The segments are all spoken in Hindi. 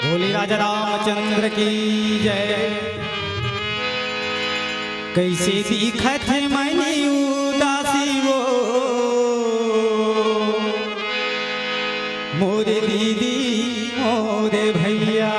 बोले राजा रामचंद्र की जय। कैसे दिखत मनी उदासी वो मोरे दीदी मोरे भैया।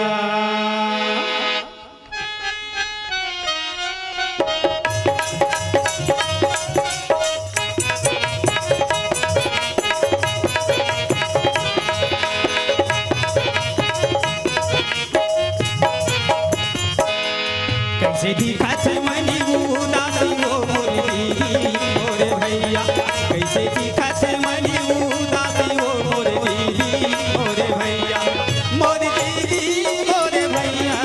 कैसे दिखत मनी उदासी वो मोरे दीदी मोरे भैया। कैसे दिखत मनी उदासी वो मोरे दीदी मोरे भैया। मोरे दीदी मोरे भैया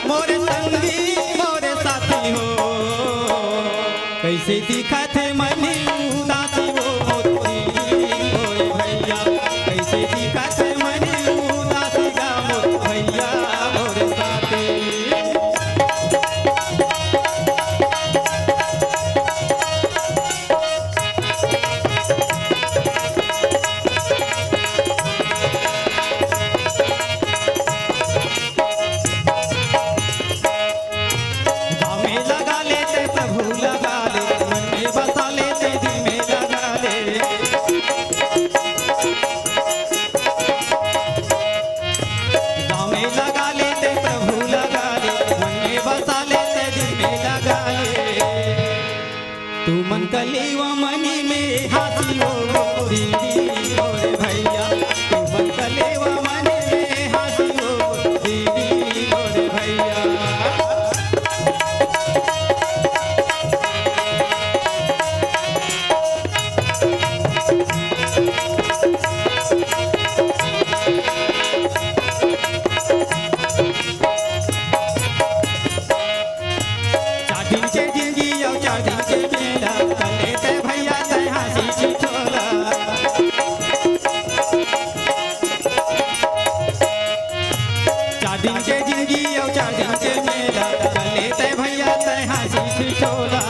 मोरे संगी मोरे साथी हो। कैसे दिखत मनी उदासी वो मोरे दीदी मोरे भैया। कैसे दिखत मनी उदासी गा मोरे भैया मोरे साथी। तू मन कलेवा मनी में हाथी हो दीदी मोरे भैया। तू मन कलेवा मनी में हाथी हो दीदी मोरे भैया। दिन के जिंदगी और 4 दिन के मेला चले ते भैया ते हासी ठिठोला।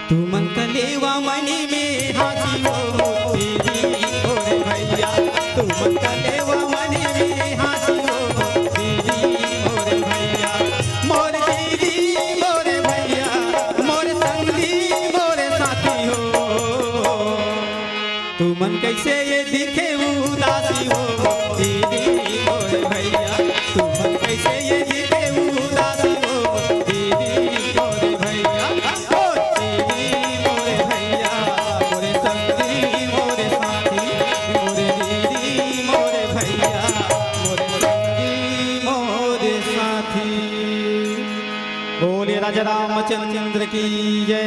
तू मन कलेवा मनी में हासी हो दीदी मोरे भैया। तू मन कलेवा मनी में हासी हो दीदी मोरे भैया। मोरे दीदी मोरे भैया मोरे संगी मोरे साथी हो। तू मन कैसे ये दिखे उदासी हो दीदी मोरे भैया। तू मन कैसे ये दिखे उदासी हो दीदी मोरे भैया। ओ दीदी मोरे भैया मोरे संगी मोरे साथी मोरे दीदी मोरे भैया मोरे संगी मोरे साथी। बोले राजा रामचंद्र की जय।